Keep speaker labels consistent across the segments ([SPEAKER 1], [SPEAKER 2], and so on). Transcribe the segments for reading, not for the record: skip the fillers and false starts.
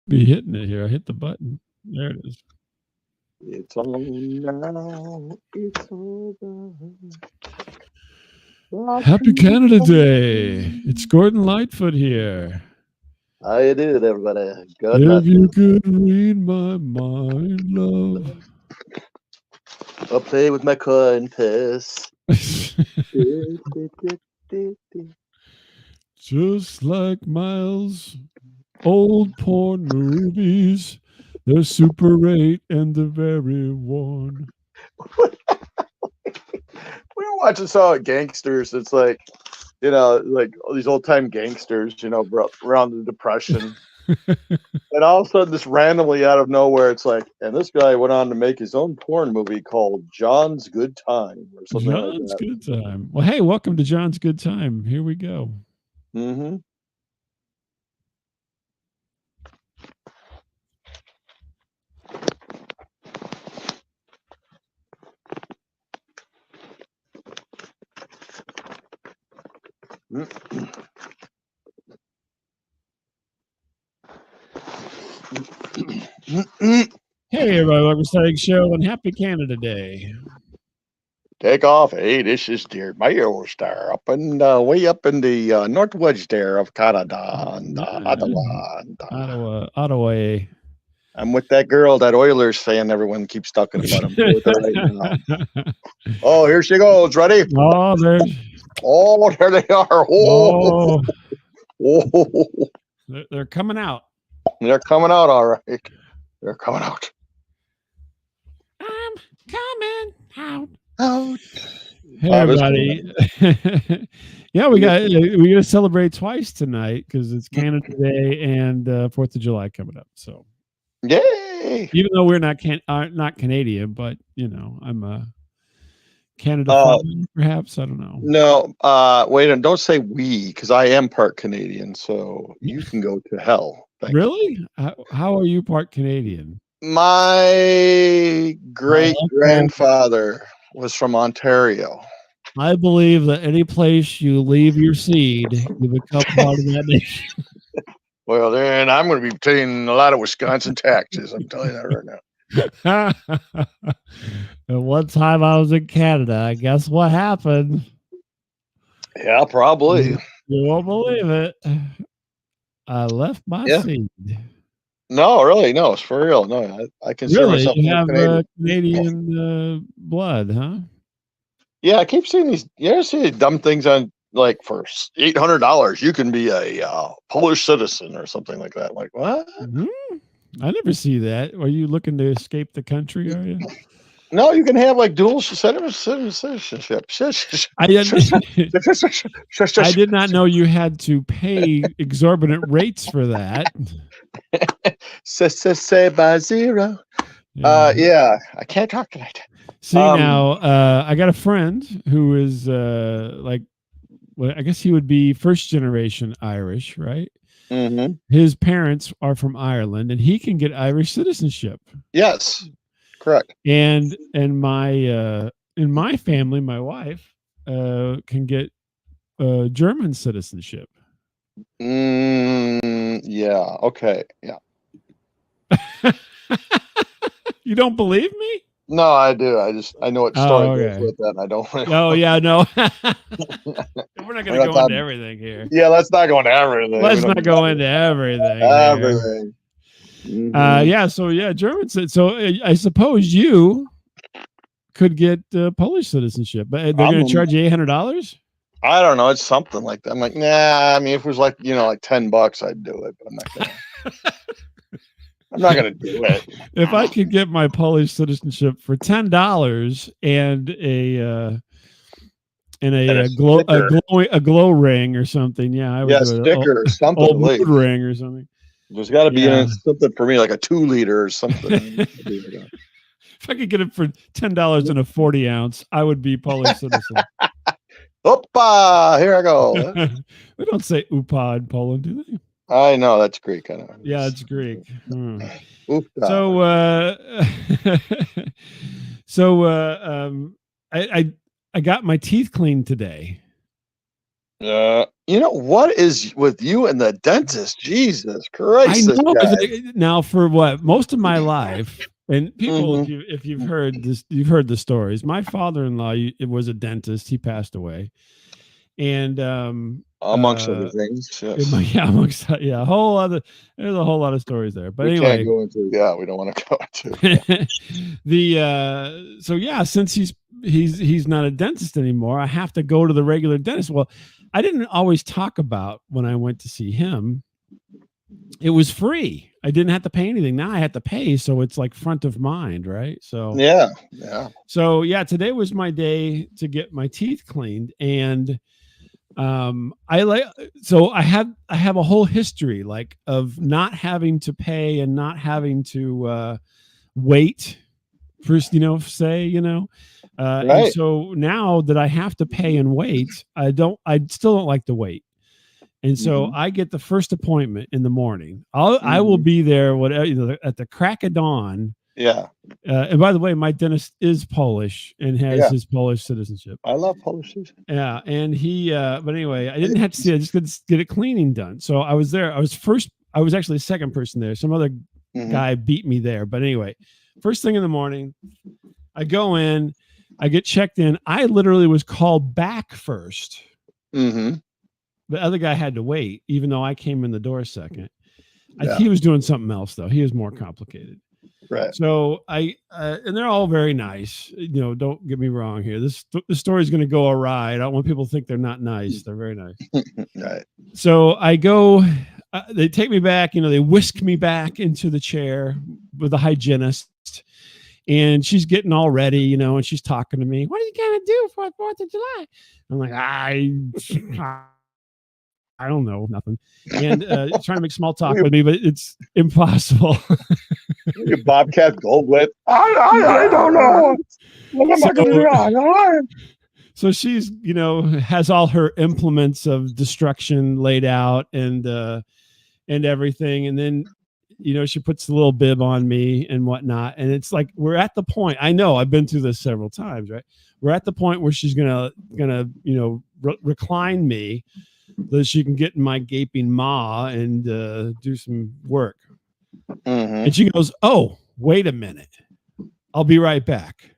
[SPEAKER 1] Be hitting it here. I hit the button. There it is.
[SPEAKER 2] It's on now. It's over.
[SPEAKER 1] Happy Canada Day. It's Gordon Lightfoot here.
[SPEAKER 2] How you doing, everybody? Good
[SPEAKER 1] If
[SPEAKER 2] night.
[SPEAKER 1] you could read my mind, love.
[SPEAKER 2] I'll play with my coin purse.
[SPEAKER 1] Just like Miles' old porn movies. They're Super 8 and the very one.
[SPEAKER 2] We were watching some gangsters. It's like, like all these old time gangsters, around the Depression. And all of a sudden, this randomly out of nowhere, it's like, and this guy went on to make his own porn movie called John's Good Time or something like
[SPEAKER 1] John's
[SPEAKER 2] that.
[SPEAKER 1] Good Time. Well, hey, welcome to John's Good Time. Here we go.
[SPEAKER 2] Mm-hmm.
[SPEAKER 1] Hey, everybody, welcome to the show and Happy Canada Day.
[SPEAKER 2] Take off. Hey, this is Dear Mayo Star up in way up in the northwest there of Canada and Ottawa.
[SPEAKER 1] Ottawa.
[SPEAKER 2] I'm with that girl, that Oilers fan. Everyone keeps talking about him. With her right now. Oh, here she goes. Ready?
[SPEAKER 1] Oh, there
[SPEAKER 2] they are. Oh, oh.
[SPEAKER 1] They're coming out.
[SPEAKER 2] They're coming out. All right. They're coming out.
[SPEAKER 1] I'm coming out.
[SPEAKER 2] Out.
[SPEAKER 1] Hey, everybody. Yeah, we got to celebrate twice tonight because it's Canada Day and 4th of July coming up. So,
[SPEAKER 2] yay!
[SPEAKER 1] Even though we're not Canadian, but I'm a Canada perhaps. I don't know.
[SPEAKER 2] No, wait, and don't say we because I am part Canadian, so you can go to hell.
[SPEAKER 1] Really? How are you part Canadian?
[SPEAKER 2] My great grandfather was from Ontario.
[SPEAKER 1] I believe that any place you leave your seed, you become part of that nation.
[SPEAKER 2] Well, then I'm going to be paying a lot of Wisconsin taxes. I'm telling you that right
[SPEAKER 1] now. And one time I was in Canada. Guess what happened?
[SPEAKER 2] Yeah, probably.
[SPEAKER 1] You won't believe it. I left my seed.
[SPEAKER 2] No, really, no, it's for real. No, I consider myself
[SPEAKER 1] you have Canadian blood, huh?
[SPEAKER 2] Yeah, I keep seeing these. You ever see dumb things on like for $800 you can be a Polish citizen or something like that? Like what?
[SPEAKER 1] Mm-hmm. I never see that. Are you looking to escape the country? Are you?
[SPEAKER 2] No, you can have like dual citizenship.
[SPEAKER 1] I did not know you had to pay exorbitant rates for that.
[SPEAKER 2] Say by zero. Yeah, I can't talk tonight.
[SPEAKER 1] See now, I got a friend who is I guess he would be first generation Irish, right?
[SPEAKER 2] Mm-hmm.
[SPEAKER 1] His parents are from Ireland, and he can get Irish citizenship.
[SPEAKER 2] Yes, correct.
[SPEAKER 1] And my in my family, my wife can get German citizenship.
[SPEAKER 2] Yeah. Okay. Yeah.
[SPEAKER 1] You don't believe me?
[SPEAKER 2] No, I do. I know what story goes with that. I don't.
[SPEAKER 1] Oh yeah, no. We're not going to go into everything here.
[SPEAKER 2] Yeah, let's not go into everything.
[SPEAKER 1] Let's not go into everything.
[SPEAKER 2] Everything.
[SPEAKER 1] Yeah. So yeah, German. So I suppose you could get Polish citizenship, but they're going to charge you $800.
[SPEAKER 2] I don't know. It's something like that. I'm like, nah. I mean, if it was like like $10, I'd do it, but I'm not gonna. I'm not gonna do it.
[SPEAKER 1] If I could get my Polish citizenship for $10 and a glow ring or something, yeah, I would do it.
[SPEAKER 2] Sticker or something,
[SPEAKER 1] old mood ring or something.
[SPEAKER 2] There's got to be something for me, like a 2-liter or something.
[SPEAKER 1] If I could get it for $10 and a 40-ounce, I would be Polish citizen.
[SPEAKER 2] Opa! Here I go.
[SPEAKER 1] They don't say upa in Poland, do they?
[SPEAKER 2] I know that's Greek. I know.
[SPEAKER 1] Yeah, it's Greek. So, I got my teeth cleaned today.
[SPEAKER 2] Oh, What is with you and the dentist? Jesus
[SPEAKER 1] I
[SPEAKER 2] Christ, this
[SPEAKER 1] know.
[SPEAKER 2] guy.
[SPEAKER 1] Now, for what most of my life, and people,
[SPEAKER 2] Mhm.
[SPEAKER 1] if you've heard this, you've heard the stories. My father-in-law, it was a dentist. He passed away, and
[SPEAKER 2] Amongst other things, yes.
[SPEAKER 1] yeah, amongst, yeah, a whole other. There's a whole lot of stories there. But
[SPEAKER 2] We can't
[SPEAKER 1] anyway,
[SPEAKER 2] go into. Yeah, we don't want to go into. Yeah.
[SPEAKER 1] so yeah, since he's not a dentist anymore, I have to go to the regular dentist. Well, I didn't always talk about when I went to see him. It was free. I didn't have to pay anything. Now I had to pay, so it's like front of mind, right?
[SPEAKER 2] Yeah.
[SPEAKER 1] So yeah, today was my day to get my teeth cleaned, and I like so I have a whole history like of not having to pay and not having to wait for and
[SPEAKER 2] Right.
[SPEAKER 1] so now that I have to pay and wait, I still don't like to wait. And so
[SPEAKER 2] Mhm.
[SPEAKER 1] I get the first appointment in the morning. I will
[SPEAKER 2] Mhm.
[SPEAKER 1] be there whatever, at the crack of dawn.
[SPEAKER 2] Yeah.
[SPEAKER 1] And by the way, my dentist is Polish and has
[SPEAKER 2] Yeah.
[SPEAKER 1] his Polish citizenship.
[SPEAKER 2] I love Polish cheese.
[SPEAKER 1] Yeah, and but anyway, I didn't have to see it. I just could get a cleaning done. So I was there. I was actually the second person there. Some other
[SPEAKER 2] Mhm.
[SPEAKER 1] guy beat me there. But anyway, first thing in the morning, I go in, I get checked in. I literally was called back first.
[SPEAKER 2] Mhm.
[SPEAKER 1] The other guy had to wait, even though I came in the door second.
[SPEAKER 2] Yeah.
[SPEAKER 1] He was doing something else though. He was more complicated.
[SPEAKER 2] Right.
[SPEAKER 1] So and they're all very nice. Don't get me wrong here. The story is going to go awry. I don't want people to think they're not nice. They're very nice.
[SPEAKER 2] Right.
[SPEAKER 1] So I go. They take me back. They whisk me back into the chair with the hygienist, and she's getting all ready. And she's talking to me. What are you gonna do for 4th of July? I'm like, I don't know, nothing. And trying to make small talk with me, but it's impossible.
[SPEAKER 2] You Bobcat Goldthwait. I don't know. What am I going to do? I don't know.
[SPEAKER 1] So she's, has all her implements of destruction laid out and everything. And then, she puts the little bib on me and whatnot. And it's like, we're at the point, I know I've been through this several times, right? We're at the point where she's gonna, recline me so she can get in my gaping maw and do some work.
[SPEAKER 2] Mm-hmm.
[SPEAKER 1] And she goes, "Oh, wait a minute. I'll be right back."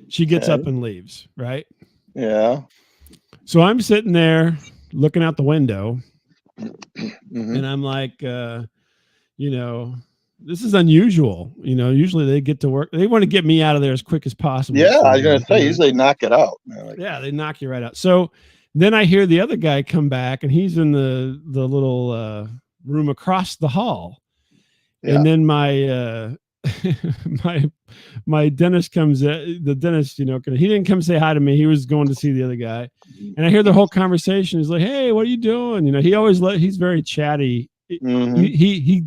[SPEAKER 1] She gets up and leaves, right?
[SPEAKER 2] Yeah.
[SPEAKER 1] So I'm sitting there looking out the window, and I'm like, this is unusual. Usually they get to work. They want to get me out of there as quick as possible.
[SPEAKER 2] Yeah, I was going to say, usually knock it out.
[SPEAKER 1] Yeah, they knock you right out. So then I hear the other guy come back, and he's in the little room across the hall. Yeah. And then my my dentist comes in. The dentist, he didn't come say hi to me. He was going to see the other guy. And I hear the whole conversation. He's like, "Hey, what are you doing?" He's very chatty. Mm-hmm. He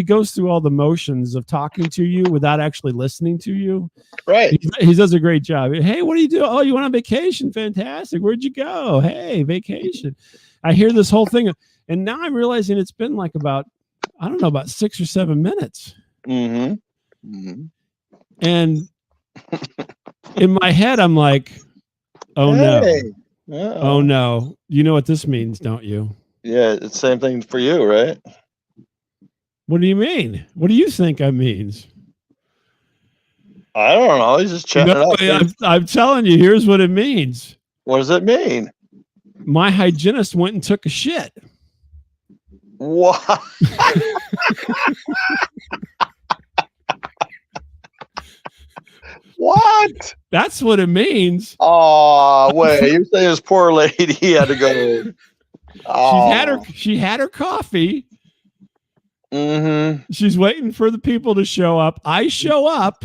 [SPEAKER 1] goes through all the motions of talking to you without actually listening to you.
[SPEAKER 2] Right.
[SPEAKER 1] He does a great job. "Hey, what are you doing?" "Oh, you went on vacation? Fantastic. Where'd you go?" "Hey, vacation." I hear this whole thing, and now I'm realizing it's been like about 6 or 7 minutes.
[SPEAKER 2] Mm-hmm. Mm-hmm.
[SPEAKER 1] And in my head, I'm like, "Oh no. Oh no. You know what this means, don't you?"
[SPEAKER 2] Yeah, it's the same thing for you, right?
[SPEAKER 1] What do you mean? What do you think it means?
[SPEAKER 2] I don't know. He's just chatting it up.
[SPEAKER 1] I'm telling you, here's what it means.
[SPEAKER 2] What does it mean?
[SPEAKER 1] My hygienist went and took a shit.
[SPEAKER 2] What? What?
[SPEAKER 1] That's what it means.
[SPEAKER 2] Oh, wait. You say this poor lady had to go.
[SPEAKER 1] Oh. She had her coffee.
[SPEAKER 2] Mm-hmm.
[SPEAKER 1] She's waiting for the people to show up. I show up.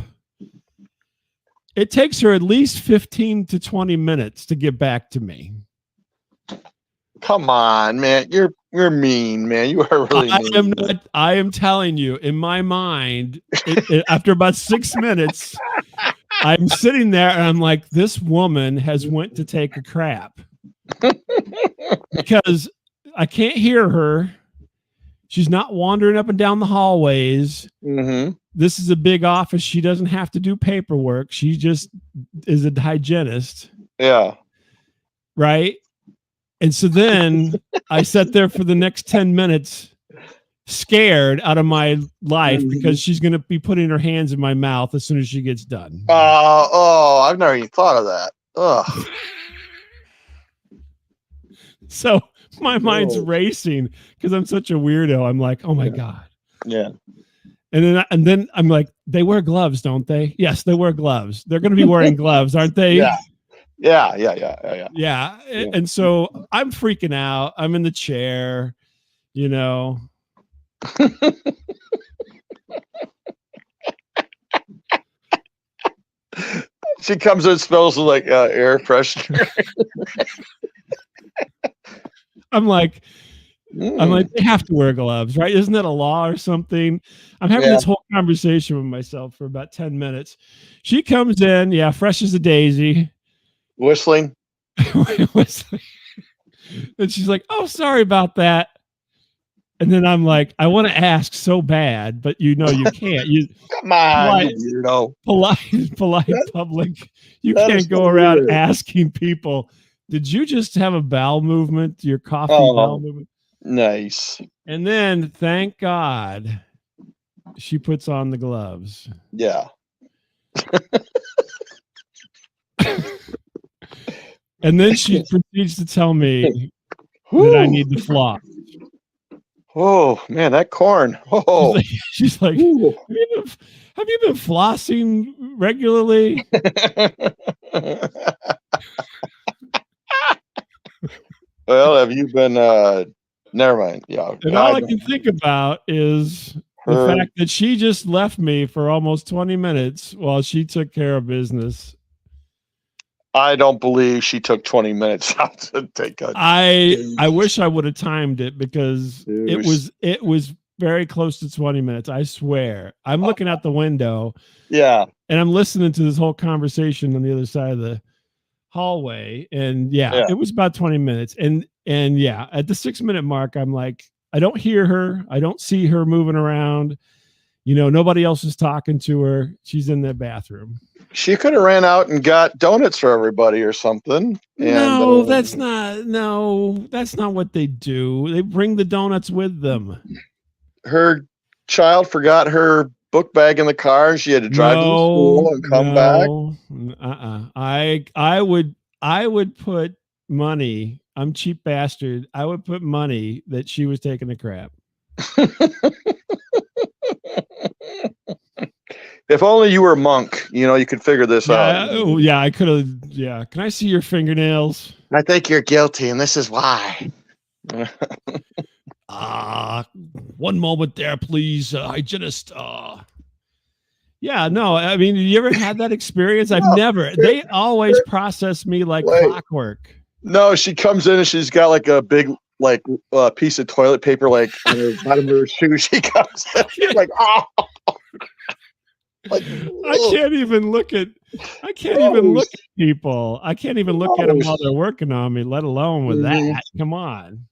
[SPEAKER 1] It takes her at least 15 to 20 minutes to get back to me.
[SPEAKER 2] Come on, man. You're mean, man. You are really mean.
[SPEAKER 1] I am telling you, in my mind, after about 6 minutes, I'm sitting there and I'm like, this woman has went to take a crap. Because I can't hear her. She's not wandering up and down the hallways.
[SPEAKER 2] Mm-hmm.
[SPEAKER 1] This is a big office. She doesn't have to do paperwork. She just is a hygienist.
[SPEAKER 2] Yeah.
[SPEAKER 1] right? And so then I sat there for the next 10 minutes scared out of my life because she's going to be putting her hands in my mouth as soon as she gets done.
[SPEAKER 2] I've never even thought of that. Ugh.
[SPEAKER 1] So my mind's racing because I'm such a weirdo. I'm like, oh my God.
[SPEAKER 2] Yeah.
[SPEAKER 1] And then I'm like, they wear gloves, don't they? Yes, they wear gloves. They're going to be wearing gloves, aren't they?
[SPEAKER 2] Yeah.
[SPEAKER 1] And so I'm freaking out. I'm in the chair, you know.
[SPEAKER 2] She comes in, smells like air freshener.
[SPEAKER 1] I'm like, they have to wear gloves, right? Isn't that a law or something? I'm having this whole conversation with myself for about 10 minutes. She comes in, fresh as a daisy.
[SPEAKER 2] Whistling.
[SPEAKER 1] And she's like, oh, sorry about that. And then I'm like, I want to ask so bad, but you can't. You
[SPEAKER 2] come on, you weirdo.
[SPEAKER 1] Polite public. You can't go around asking people, did you just have a bowel movement? Your coffee bowel movement?
[SPEAKER 2] Nice.
[SPEAKER 1] And then, thank God, she puts on the gloves.
[SPEAKER 2] Yeah.
[SPEAKER 1] And then she proceeds to tell me that I need to floss.
[SPEAKER 2] Oh man, that corn! Oh,
[SPEAKER 1] she's like, have you been flossing regularly?
[SPEAKER 2] Well, have you been? Never mind. Yeah.
[SPEAKER 1] And all I can think about is the fact that she just left me for almost 20 minutes while she took care of business.
[SPEAKER 2] I don't believe she took 20 minutes out to take a.
[SPEAKER 1] I wish I would have timed it because it was very close to 20 minutes. I swear. I'm looking out the window.
[SPEAKER 2] Yeah.
[SPEAKER 1] And I'm listening to this whole conversation on the other side of the hallway. And it was about 20 minutes. And at the 6-minute mark, I'm like, I don't hear her. I don't see her moving around. Nobody else is talking to her. She's in the bathroom.
[SPEAKER 2] She could have ran out and got donuts for everybody or something.
[SPEAKER 1] No, that's not what they do. They bring the donuts with them.
[SPEAKER 2] Her child forgot her book bag in the car and she had to drive to school and come back.
[SPEAKER 1] I would put money. I'm a cheap bastard. I would put money that she was taking a crap.
[SPEAKER 2] If only you were a monk, you could figure this out.
[SPEAKER 1] Oh, yeah, I could have. Yeah. Can I see your fingernails?
[SPEAKER 2] I think you're guilty, and this is why.
[SPEAKER 1] One moment there, please. Hygienist. Yeah, no, I mean, you ever had that experience? I've never. They always process me like clockwork.
[SPEAKER 2] No, she comes in and she's got like a big piece of toilet paper on the bottom of her shoe. She comes in, she's like, oh.
[SPEAKER 1] I can't even look at people. I can't even look at them while they're working on me, let alone with that. Come on.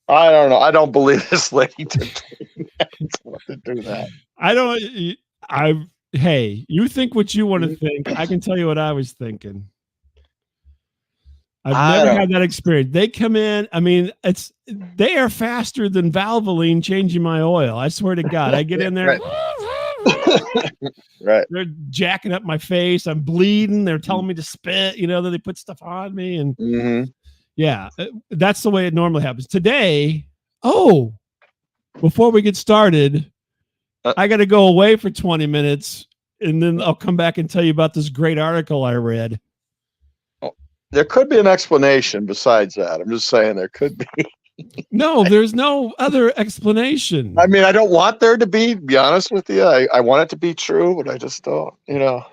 [SPEAKER 2] I don't know. I don't believe this lady to do that.
[SPEAKER 1] Hey, you think what you want to think. I can tell you what I was thinking. I've never had that experience. They come in. I mean, they are faster than Valvoline changing my oil. I swear to God. I get in there.
[SPEAKER 2] Right.
[SPEAKER 1] They're jacking up my face. I'm bleeding. They're telling me to spit, that they put stuff on me. And that's the way it normally happens. Today, before we get started, I got to go away for 20 minutes and then I'll come back and tell you about this great article I read.
[SPEAKER 2] There could be an explanation besides that. I'm just saying there could be.
[SPEAKER 1] No, there's no other explanation.
[SPEAKER 2] I mean, I don't want there to be honest with you. I want it to be true, but I just don't, just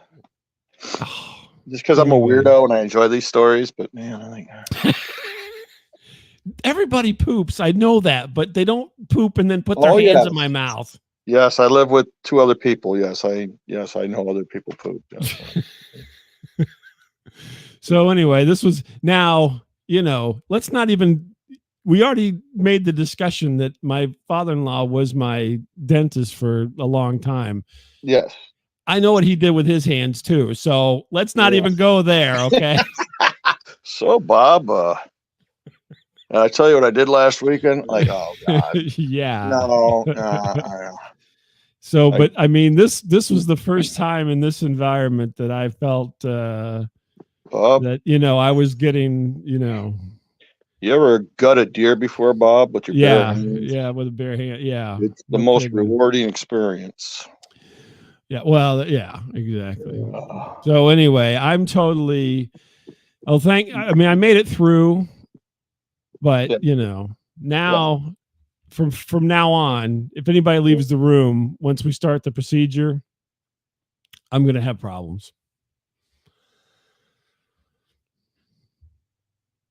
[SPEAKER 2] because I'm a weirdo and I enjoy these stories, but man, I think
[SPEAKER 1] everybody poops. I know that, but they don't poop and then put their hands in my mouth.
[SPEAKER 2] Yes, I live with 2 other people. Yes, I know other people poop. Yes.
[SPEAKER 1] So anyway, this was now, let's not even, we already made the discussion that my father-in-law was my dentist for a long time.
[SPEAKER 2] Yes.
[SPEAKER 1] I know what he did with his hands too. So let's not even go there. Okay.
[SPEAKER 2] So, Bob, I tell you what I did last weekend. Like, oh God,
[SPEAKER 1] Yeah.
[SPEAKER 2] no.
[SPEAKER 1] So, but I mean, this was the first time in this environment that I felt
[SPEAKER 2] Bob,
[SPEAKER 1] that I was getting
[SPEAKER 2] you ever gut a deer before, Bob, with your bare hands?
[SPEAKER 1] yeah, with a bare hand, yeah.
[SPEAKER 2] It's the
[SPEAKER 1] No
[SPEAKER 2] most
[SPEAKER 1] kidding.
[SPEAKER 2] rewarding experience.
[SPEAKER 1] Yeah, well, yeah, exactly. So anyway, I'm totally. Oh, I mean, I made it through, but now from now on, if anybody leaves the room once we start the procedure, I'm going to have problems.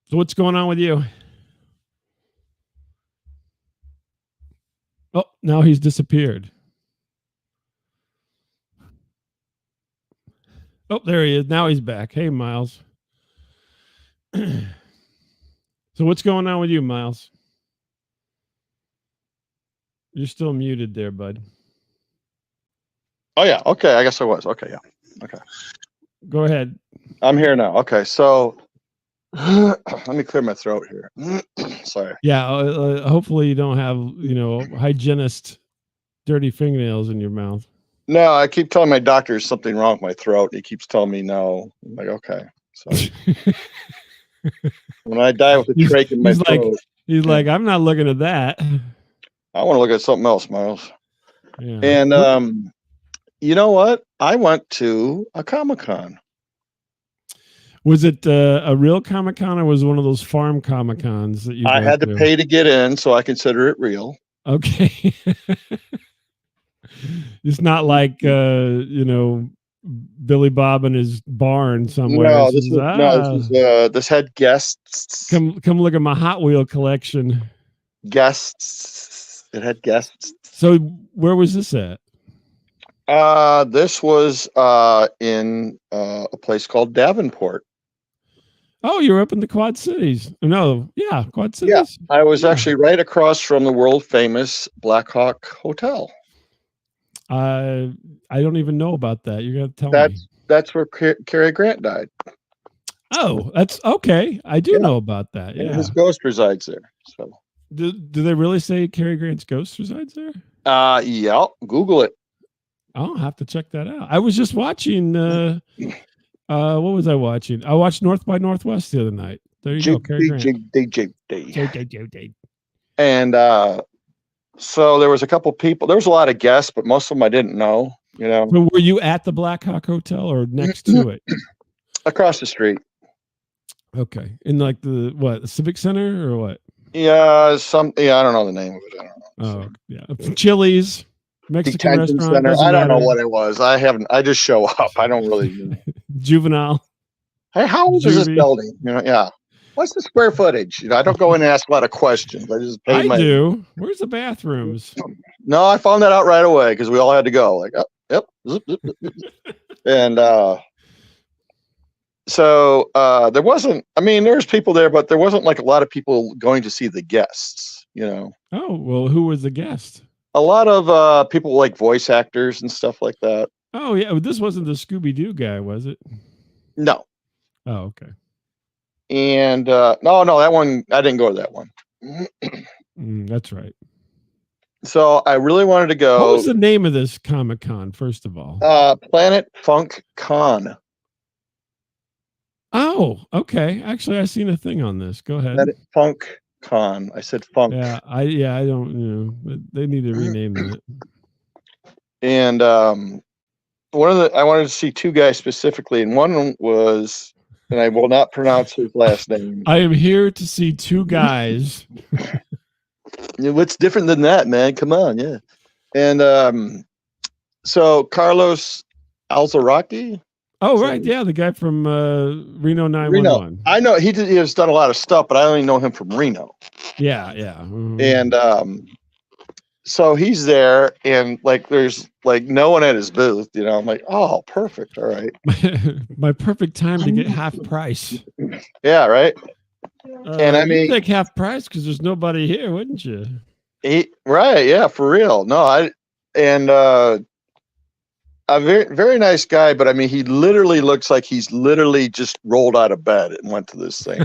[SPEAKER 1] So what's going on with you? Oh, now he's disappeared. Oh, there he is. Now he's back. Hey, Miles. So what's going on with you, Miles? You're still muted there, bud.
[SPEAKER 2] Oh yeah. Okay. I guess I was. Okay. Yeah. Okay.
[SPEAKER 1] Go ahead.
[SPEAKER 2] I'm here now. Okay. So let me clear my throat here. Sorry.
[SPEAKER 1] Yeah. Hopefully you don't have hygienist dirty fingernails in your mouth.
[SPEAKER 2] No, I keep telling my doctor there's something wrong with my throat. He keeps telling me no. I'm like, okay. So when I die with a trach in my throat,
[SPEAKER 1] he's like, I'm not looking at that.
[SPEAKER 2] I want to look at something else, Miles.
[SPEAKER 1] Yeah.
[SPEAKER 2] And you know what? I went to a Comic-Con.
[SPEAKER 1] Was it a real Comic-Con or was it one of those farm Comic-Cons that you?
[SPEAKER 2] I had to pay to get in, so I consider it real.
[SPEAKER 1] Okay. It's not like Billy Bob in his barn somewhere.
[SPEAKER 2] No, this had guests.
[SPEAKER 1] Come look at my Hot Wheel collection.
[SPEAKER 2] Guests. It had guests.
[SPEAKER 1] So where was this at?
[SPEAKER 2] This was in a place called Davenport.
[SPEAKER 1] Oh, you're up in the Quad Cities. No, yeah, Quad Cities.
[SPEAKER 2] Yeah, I was actually right across from the world famous Black Hawk Hotel.
[SPEAKER 1] I don't even know about that. You're gonna tell me.
[SPEAKER 2] That's where Cary Grant died.
[SPEAKER 1] Oh, that's okay. I do know about that. Yeah,
[SPEAKER 2] his ghost resides there. So,
[SPEAKER 1] do they really say Cary Grant's ghost resides there?
[SPEAKER 2] Yeah. Google it.
[SPEAKER 1] I'll have to check that out. I was just watching. What was I watching? I watched North by Northwest the other night. There you go, Cary Grant.
[SPEAKER 2] And so there was a couple people. There was a lot of guests, but most of them I didn't know.
[SPEAKER 1] So were you at the Black Hawk Hotel or next to it?
[SPEAKER 2] Across the street.
[SPEAKER 1] Okay, in like the Civic Center or what?
[SPEAKER 2] Yeah, I don't know the name of it. I don't know.
[SPEAKER 1] Oh, yeah, Chili's, Mexican
[SPEAKER 2] Detention
[SPEAKER 1] restaurant.
[SPEAKER 2] Center. I don't know what it was. I just show up. I don't really.
[SPEAKER 1] Juvenile.
[SPEAKER 2] Hey, how old is this building? Yeah. What's the square footage? I don't go in and ask a lot of questions. I just pay
[SPEAKER 1] I do. Where's the bathrooms?
[SPEAKER 2] No, I found that out right away because we all had to go. Like, oh, yep. Zip, zip, zip. And so there wasn't. I mean, there's people there, but there wasn't like a lot of people going to see the guests.
[SPEAKER 1] Oh well, who was the guest?
[SPEAKER 2] A lot of people like voice actors and stuff like that.
[SPEAKER 1] Oh yeah, this wasn't the Scooby-Doo guy, was it?
[SPEAKER 2] No.
[SPEAKER 1] Oh, okay.
[SPEAKER 2] And no, that one I didn't go to that one.
[SPEAKER 1] That's right.
[SPEAKER 2] So I really wanted to go.
[SPEAKER 1] What was the name of this Comic-Con, first of all?
[SPEAKER 2] Planet Funk Con.
[SPEAKER 1] Oh, okay. Actually, I seen a thing on this. Go ahead.
[SPEAKER 2] Planet Funk Con. I said funk.
[SPEAKER 1] Yeah, I don't. They need to rename it.
[SPEAKER 2] And I wanted to see two guys specifically, and one was, and I will not pronounce his last name.
[SPEAKER 1] I am here to see two guys.
[SPEAKER 2] What's different than that, man? Come on, yeah. And so Carlos Alzaraki.
[SPEAKER 1] Oh, right, yeah, the guy from Reno 911.
[SPEAKER 2] I know he has done a lot of stuff, but I only know him from Reno.
[SPEAKER 1] Yeah. Mm-hmm.
[SPEAKER 2] And so he's there, and like there's like no one at his booth. I'm like, oh, perfect, all right.
[SPEAKER 1] My perfect time to get half price.
[SPEAKER 2] Yeah, right. And I mean,
[SPEAKER 1] you'd take half price because there's nobody here, wouldn't you?
[SPEAKER 2] Right, yeah, for real. No, a very very nice guy, but I mean, he literally looks like he's literally just rolled out of bed and went to this thing.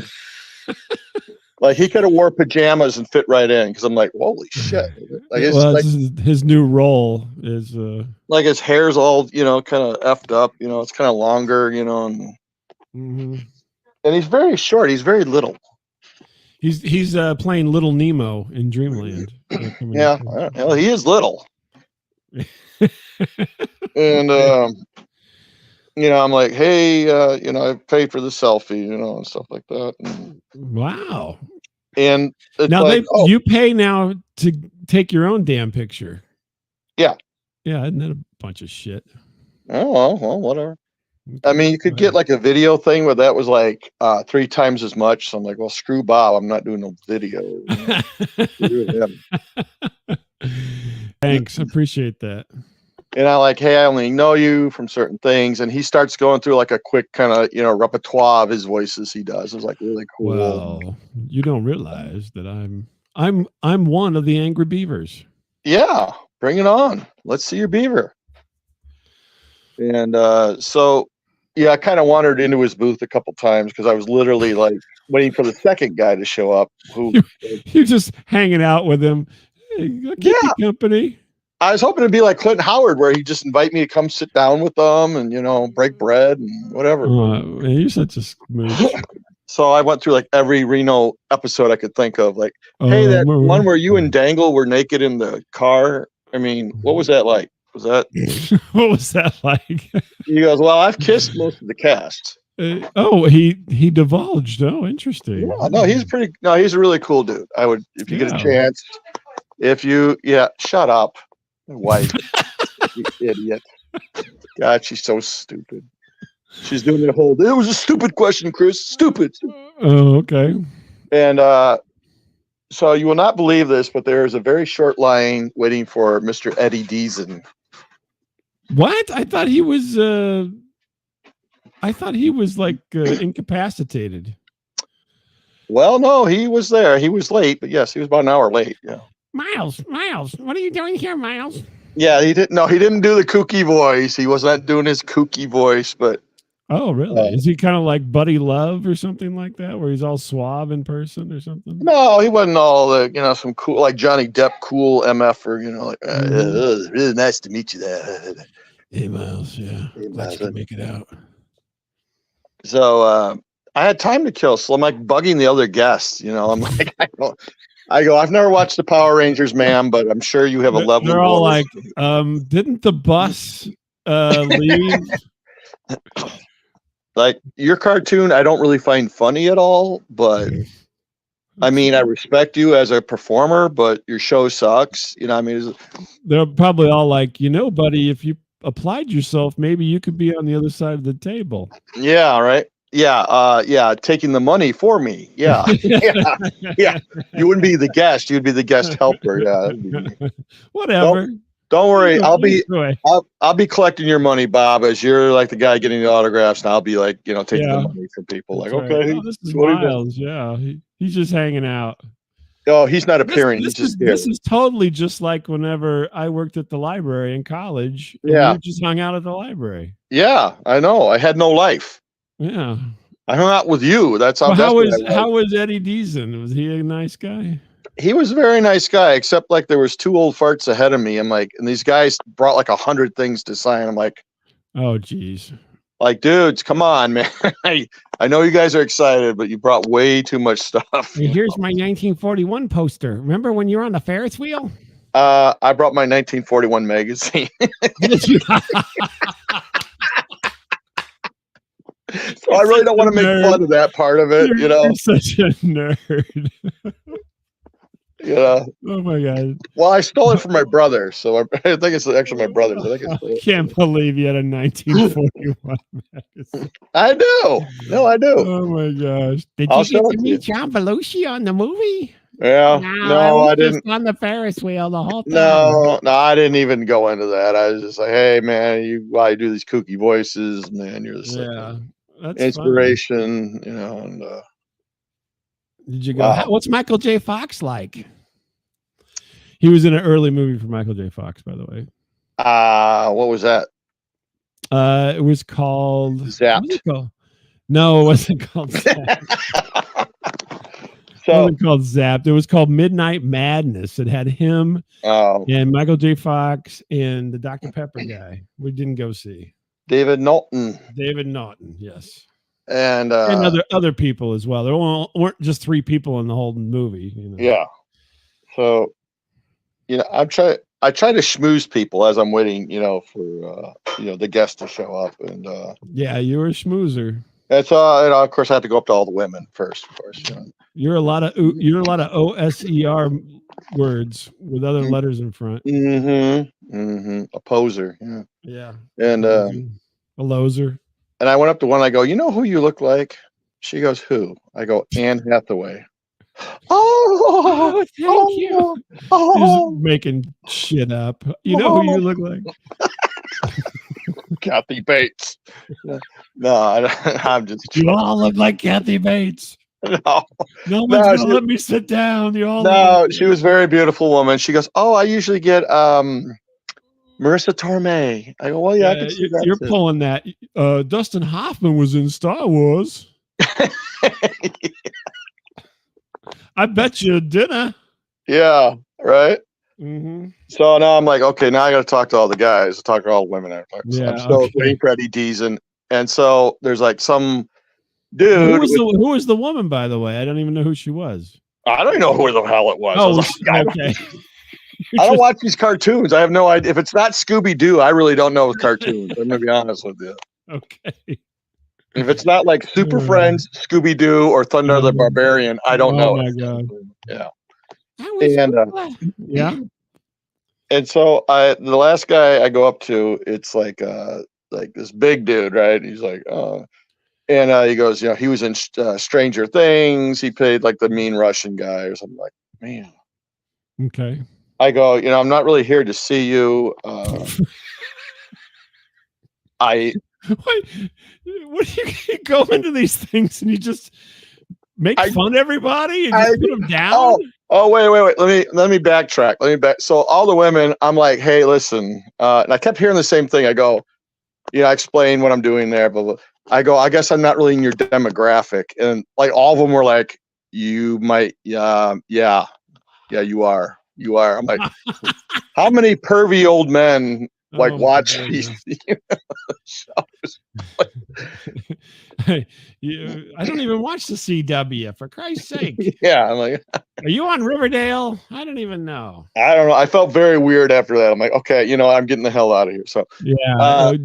[SPEAKER 2] Like he could have wore pajamas and fit right in because I'm like, holy shit! Like it's
[SPEAKER 1] Well,
[SPEAKER 2] like
[SPEAKER 1] his new role is
[SPEAKER 2] like his hair's all kind of effed up. It's kind of longer. And he's very short. He's very little.
[SPEAKER 1] He's playing Little Nemo in Dreamland.
[SPEAKER 2] Yeah, well, he is little. And I'm like, hey, I paid for the selfie, and stuff like that. And,
[SPEAKER 1] wow.
[SPEAKER 2] And it's
[SPEAKER 1] now
[SPEAKER 2] like,
[SPEAKER 1] you pay now to take your own damn picture.
[SPEAKER 2] Yeah.
[SPEAKER 1] Yeah, isn't that a bunch of shit?
[SPEAKER 2] Oh well, whatever. Okay, I mean, you could get like a video thing where that was like 3 times as much. So I'm like, well, screw Bob. I'm not doing no video.
[SPEAKER 1] Thanks. Appreciate that.
[SPEAKER 2] And I like, hey, I only know you from certain things. And he starts going through like a quick kind of, repertoire of his voices he does. It's like really cool.
[SPEAKER 1] Well, you don't realize that I'm one of the angry beavers.
[SPEAKER 2] Yeah, bring it on. Let's see your beaver. And so, yeah, I kind of wandered into his booth a couple times because I was literally like waiting for the second guy to show up. Who
[SPEAKER 1] you're just hanging out with him. Hey, keep you company.
[SPEAKER 2] I was hoping to be like Clinton Howard, where he just invite me to come sit down with them and break bread and whatever.
[SPEAKER 1] Man, you're such a smooth.
[SPEAKER 2] So I went through like every Reno episode I could think of. Like, hey, that one where you and Dangle were naked in the car. I mean, what was that like? Was that
[SPEAKER 1] what was that like?
[SPEAKER 2] He goes, well, I've kissed most of the cast.
[SPEAKER 1] He divulged. Oh, interesting.
[SPEAKER 2] Yeah, no, he's a really cool dude. I would, if you get a chance, shut up. My wife, you idiot. God, she's so stupid. She's doing the whole, it was a stupid question, Chris. Stupid.
[SPEAKER 1] Oh, okay.
[SPEAKER 2] And so you will not believe this, but there is a very short line waiting for Mr. Eddie Deason.
[SPEAKER 1] What? I thought he was like incapacitated.
[SPEAKER 2] Well, no, he was there. He was late, but yes, he was about an hour late. Yeah.
[SPEAKER 1] Miles, what are you doing here, Miles?
[SPEAKER 2] Yeah, he didn't do the kooky voice. He was not doing his kooky voice, but
[SPEAKER 1] oh, really? Is he kind of like Buddy Love or something like that, where he's all suave in person or something?
[SPEAKER 2] No, he wasn't all the some cool like Johnny Depp cool MF or like really nice to meet you there.
[SPEAKER 1] Hey, Miles, yeah, glad you can make it out.
[SPEAKER 2] So I had time to kill, so I'm like bugging the other guests. I'm like, I go, I've never watched the Power Rangers, ma'am, but I'm sure you have a level.
[SPEAKER 1] They're all like, didn't the bus leave?
[SPEAKER 2] Like your cartoon, I don't really find funny at all, but I mean, I respect you as a performer, but your show sucks. I mean,
[SPEAKER 1] they're probably all like, buddy, if you applied yourself, maybe you could be on the other side of the table.
[SPEAKER 2] Yeah, right. Yeah, taking the money for me. Yeah. yeah. You wouldn't be the guest, you'd be the guest helper. Yeah.
[SPEAKER 1] Whatever.
[SPEAKER 2] Don't worry. I'll be collecting your money, Bob, as you're like the guy getting the autographs, and I'll be like, taking the money from people. That's like, okay,
[SPEAKER 1] this is Miles. Yeah, he's just hanging out.
[SPEAKER 2] Oh, he's not appearing. This
[SPEAKER 1] is totally just like whenever I worked at the library in college.
[SPEAKER 2] Yeah,
[SPEAKER 1] you just hung out at the library.
[SPEAKER 2] Yeah, I know. I had no life.
[SPEAKER 1] Yeah,
[SPEAKER 2] I hung out with you. That's how.
[SPEAKER 1] Well, how was Eddie Deason? Was he a nice guy?
[SPEAKER 2] He was a very nice guy, except like there was 2 old farts ahead of me. I'm like, and these guys brought like 100 things to sign. I'm like,
[SPEAKER 1] oh geez.
[SPEAKER 2] Like, dudes, come on, man. I know you guys are excited, but you brought way too much stuff.
[SPEAKER 1] Here's my 1941 poster. Remember when you were on the Ferris wheel?
[SPEAKER 2] I brought my 1941 magazine. So I really don't want to make fun of that part of it,
[SPEAKER 1] You're such a nerd.
[SPEAKER 2] Oh
[SPEAKER 1] my god.
[SPEAKER 2] Well, I stole it from my brother, so I think it's actually my brother's.
[SPEAKER 1] I can't believe you had a 1941 magazine.
[SPEAKER 2] I do. No, I do.
[SPEAKER 1] Oh my gosh. Did you get to meet John Belushi on the movie?
[SPEAKER 2] Yeah. No, I didn't.
[SPEAKER 1] On the Ferris wheel the whole time.
[SPEAKER 2] No, I didn't even go into that. I was just like, hey man, why you do these kooky voices, man? You're the
[SPEAKER 1] that's
[SPEAKER 2] inspiration, and
[SPEAKER 1] did you go? What's Michael J. Fox like? He was in an early movie for Michael J. Fox, by the way.
[SPEAKER 2] What was that?
[SPEAKER 1] It was called. What was
[SPEAKER 2] Zapped.
[SPEAKER 1] it called? No, it wasn't called Zapped. It
[SPEAKER 2] So,
[SPEAKER 1] wasn't called Zapped. It was called Midnight Madness. It had him and Michael J. Fox and the Dr. Pepper guy. We didn't go see.
[SPEAKER 2] David Norton.
[SPEAKER 1] David Naughton, yes.
[SPEAKER 2] And
[SPEAKER 1] other people as well. There weren't just 3 people in the whole movie. You know?
[SPEAKER 2] Yeah. So, I try to schmooze people as I'm waiting, for the guests to show up, and
[SPEAKER 1] yeah, you're a schmoozer.
[SPEAKER 2] That's of course I have to go up to all the women first, of course.
[SPEAKER 1] You're a lot of OSER words with other letters in front.
[SPEAKER 2] A poser, yeah.
[SPEAKER 1] Yeah.
[SPEAKER 2] And
[SPEAKER 1] a loser.
[SPEAKER 2] And I went up to one. I go, you know who you look like? She goes, who? I go, Anne Hathaway.
[SPEAKER 1] Oh, thank you. He's making shit up. You know who you look like?
[SPEAKER 2] Kathy Bates. No, I'm just.
[SPEAKER 1] You all look like Kathy Bates.
[SPEAKER 2] No
[SPEAKER 1] one's gonna let me sit down. You all.
[SPEAKER 2] No, she was a very beautiful woman. She goes, oh, I usually get Marissa Tomei. I go, well, yeah, I can see that.
[SPEAKER 1] You're pulling that. Dustin Hoffman was in Star Wars. I bet you dinner.
[SPEAKER 2] Yeah, right.
[SPEAKER 1] Mm-hmm.
[SPEAKER 2] So now I'm like, okay, now I got to talk to all the guys, talk to all the women. I'm still waiting for Eddie Deason, and so there's like some dude.
[SPEAKER 1] Who was the woman, by the way? I don't even know who she was.
[SPEAKER 2] I don't even know who the hell it was.
[SPEAKER 1] Oh, okay.
[SPEAKER 2] I don't watch these cartoons. I have no idea. If it's not Scooby Doo, I really don't know cartoons. I'm gonna be honest with you.
[SPEAKER 1] Okay.
[SPEAKER 2] If it's not like Super Friends, Scooby Doo, or Thunder the Barbarian, I don't know.
[SPEAKER 1] Oh my god.
[SPEAKER 2] Yeah.
[SPEAKER 1] And yeah.
[SPEAKER 2] And so the last guy I go up to, it's like this big dude, right? He's like, and he goes, he was in Stranger Things. He played like the mean Russian guy or something. Like, man.
[SPEAKER 1] Okay.
[SPEAKER 2] I go, I'm not really here to see you.
[SPEAKER 1] What do you go into these things and you just make fun of everybody and just put them down?
[SPEAKER 2] Oh, wait. Let me backtrack. So all the women, I'm like, hey, listen. And I kept hearing the same thing. I go, I explain what I'm doing there, but I go, I guess I'm not really in your demographic. And like all of them were like, you might, yeah, you are. I'm like, how many pervy old men watch these shows?
[SPEAKER 1] I don't even watch the CW, for Christ's sake.
[SPEAKER 2] Yeah, I'm like,
[SPEAKER 1] are you on Riverdale? I don't even know.
[SPEAKER 2] I don't know. I felt very weird after that. I'm like, okay, I'm getting the hell out of here. So
[SPEAKER 1] yeah,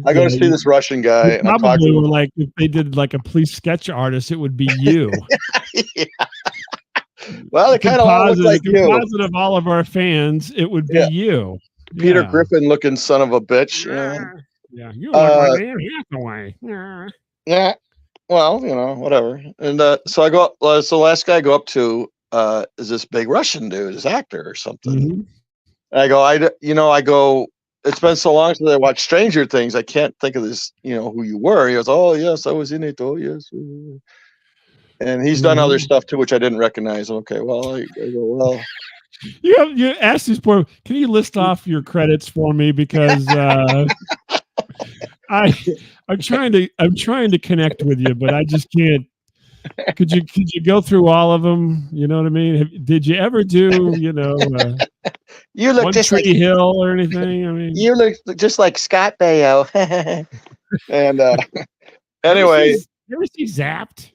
[SPEAKER 2] I go to see this Russian guy, and I'm talking.
[SPEAKER 1] Were like, if they did like a police sketch artist, it would be you.
[SPEAKER 2] Yeah. Well, it kind of all looks like you.
[SPEAKER 1] Composite of all of our fans, it would be you.
[SPEAKER 2] Peter Griffin looking son of a bitch.
[SPEAKER 1] Yeah, you look like Anne Hathaway.
[SPEAKER 2] Yeah. Well, whatever. And so I go up. So the last guy I go up to is this big Russian dude, this actor or something.
[SPEAKER 1] Mm-hmm.
[SPEAKER 2] And I go. It's been so long since I watched Stranger Things. I can't think of this. Who you were? He goes, oh yes, I was in it. Oh yes. And he's done other stuff too, which I didn't recognize. Okay, well, I go, well.
[SPEAKER 1] You asked these poor. Can you list off your credits for me, because I'm trying to connect with you, but I just can't. Could you go through all of them? You know what I mean? Did you ever do you look One just Tree like Hill or anything? I mean,
[SPEAKER 2] you look just like Scott Baio. And anyway,
[SPEAKER 1] you ever see Zapped?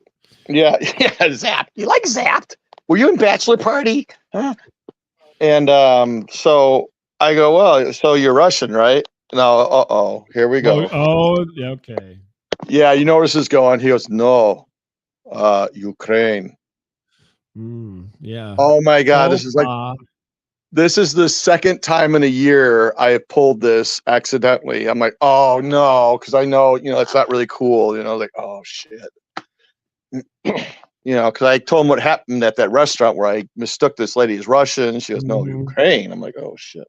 [SPEAKER 2] Yeah, Zapped. You like Zapped? Were you in Bachelor Party? Huh? And so I go, well, so you're Russian, right? No, here we go.
[SPEAKER 1] Oh, okay.
[SPEAKER 2] Yeah, you know where this is going. He goes, no, Ukraine.
[SPEAKER 1] Yeah.
[SPEAKER 2] Oh my God, this is the second time in a year I have pulled this accidentally. I'm like, oh no, because I know, it's not really cool. Like, oh shit. Because I told him what happened at that restaurant where I mistook this lady as Russian. She goes, no, Ukraine. I'm like, oh shit.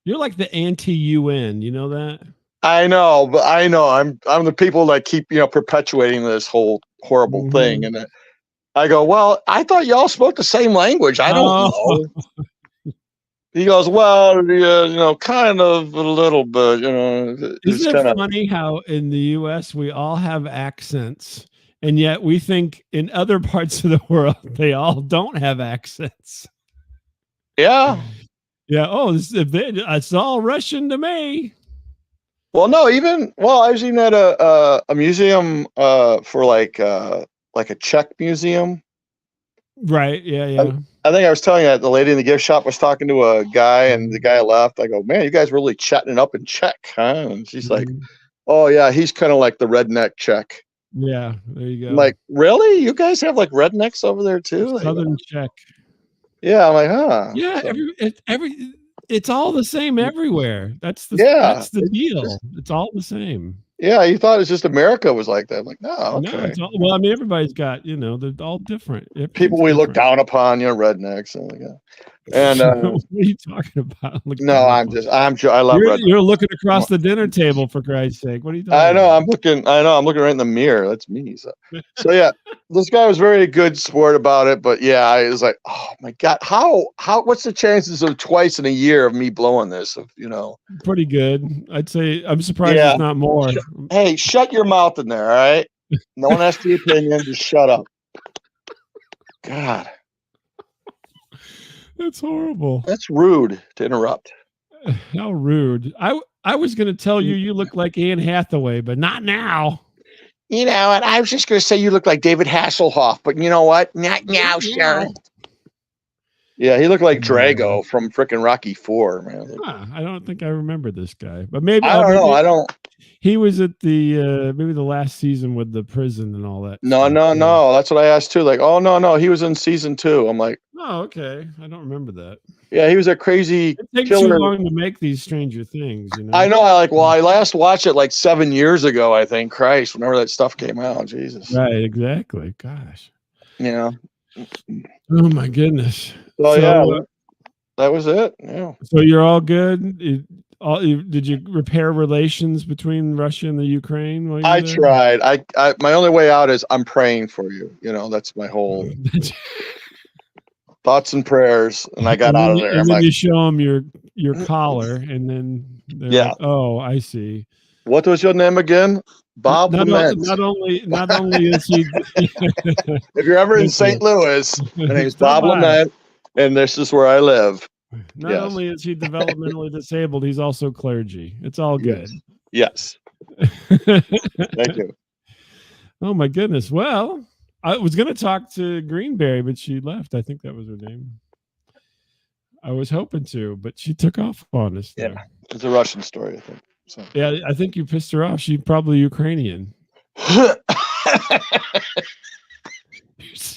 [SPEAKER 1] You're like the anti-UN. You know that?
[SPEAKER 2] I know, but I'm the people that keep perpetuating this whole horrible thing. And I go, well, I thought y'all spoke the same language. I don't know. He goes, well, yeah, kind of a little bit, it's
[SPEAKER 1] Isn't
[SPEAKER 2] kind
[SPEAKER 1] it
[SPEAKER 2] of,
[SPEAKER 1] funny how in the US we all have accents, and yet we think in other parts of the world they all don't have accents?
[SPEAKER 2] yeah.
[SPEAKER 1] Yeah. Oh, it's all Russian to me.
[SPEAKER 2] Well, no, I was even at a museum for like a Czech museum.
[SPEAKER 1] Right. Yeah.
[SPEAKER 2] I,
[SPEAKER 1] Yeah.
[SPEAKER 2] I think I was telling you that the lady in the gift shop was talking to a guy, and the guy left. I go, man, you guys really chatting it up in Czech, huh? And she's like,
[SPEAKER 1] Mhm.
[SPEAKER 2] oh yeah, he's kind of like the redneck Czech.
[SPEAKER 1] Yeah. There you
[SPEAKER 2] I'm
[SPEAKER 1] go.
[SPEAKER 2] like, really? You guys have like rednecks over there too? Like,
[SPEAKER 1] Southern Czech.
[SPEAKER 2] yeah, I'm like, huh?
[SPEAKER 1] Yeah.
[SPEAKER 2] So,
[SPEAKER 1] It's all the same everywhere.
[SPEAKER 2] yeah,
[SPEAKER 1] That's the
[SPEAKER 2] it's
[SPEAKER 1] deal.
[SPEAKER 2] just,
[SPEAKER 1] It's all the same.
[SPEAKER 2] yeah. You thought it's just America was like that. I'm like, no,
[SPEAKER 1] No,
[SPEAKER 2] okay.
[SPEAKER 1] it's all, well, I mean, everybody's got, they're all different.
[SPEAKER 2] People
[SPEAKER 1] Everything's
[SPEAKER 2] we look
[SPEAKER 1] different.
[SPEAKER 2] down upon, rednecks. And, like, and
[SPEAKER 1] What are you talking about? Look
[SPEAKER 2] no,
[SPEAKER 1] down
[SPEAKER 2] I'm
[SPEAKER 1] upon.
[SPEAKER 2] just, I love rednecks.
[SPEAKER 1] You're looking across the dinner table, for Christ's sake. What are you
[SPEAKER 2] I
[SPEAKER 1] talking
[SPEAKER 2] know.
[SPEAKER 1] about?
[SPEAKER 2] I know. I'm looking right in the mirror. That's me. So yeah, this guy was very good sport about it. But yeah, I was like, oh my god, what's the chances of twice in a year of me blowing this?
[SPEAKER 1] Pretty good. I'd say I'm surprised
[SPEAKER 2] Yeah.
[SPEAKER 1] it's not more.
[SPEAKER 2] Hey, shut your mouth in there. All right. No one has the opinion. Just shut up. God,
[SPEAKER 1] That's horrible.
[SPEAKER 2] that's rude to interrupt.
[SPEAKER 1] How rude. I was going to tell you look like Anne Hathaway, but not now.
[SPEAKER 2] You know what? I was just going to say you look like David Hasselhoff, but you know what? Not now, sir. Yeah, he looked like Drago from frickin' Rocky IV, man.
[SPEAKER 1] Huh, I don't think I remember this guy, but maybe
[SPEAKER 2] I don't know. I don't.
[SPEAKER 1] He was at the maybe the last season with the prison and all that.
[SPEAKER 2] No,
[SPEAKER 1] stuff.
[SPEAKER 2] no, no. That's what I asked too. Like, oh no, he was in season 2. I'm like,
[SPEAKER 1] oh, okay. I don't remember that.
[SPEAKER 2] yeah, he was a crazy
[SPEAKER 1] It takes
[SPEAKER 2] killer.
[SPEAKER 1] too long to make these Stranger Things,
[SPEAKER 2] I know. I last watched it like 7 years ago. I think. Christ, whenever that stuff came out, Jesus.
[SPEAKER 1] Right, exactly. Gosh.
[SPEAKER 2] Yeah.
[SPEAKER 1] Oh my goodness.
[SPEAKER 2] So yeah, that was it. Yeah.
[SPEAKER 1] So you're all good. Did you repair relations between Russia and the Ukraine?
[SPEAKER 2] I tried. I my only way out is I'm praying for you. That's my whole thoughts and prayers. And I got out of there.
[SPEAKER 1] And then you show them your collar, and then they're like, oh, I see.
[SPEAKER 2] What was your name again? Bob Lament.
[SPEAKER 1] Not only is he
[SPEAKER 2] if you're ever in St. Louis, my name's Bob Lament, and this is where I live.
[SPEAKER 1] Not only is he developmentally disabled, he's also clergy. It's all good.
[SPEAKER 2] Yes. Thank you.
[SPEAKER 1] Oh my goodness. Well, I was going to talk to Greenberry, but she left. I think that was her name. I was hoping to, but she took off on us.
[SPEAKER 2] Yeah, it's a Russian story, I think. So.
[SPEAKER 1] Yeah, I think you pissed her off. She's probably Ukrainian.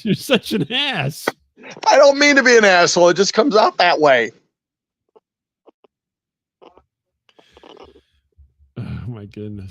[SPEAKER 1] You're such an ass.
[SPEAKER 2] I don't mean to be an asshole. It just comes out that way.
[SPEAKER 1] Oh my goodness.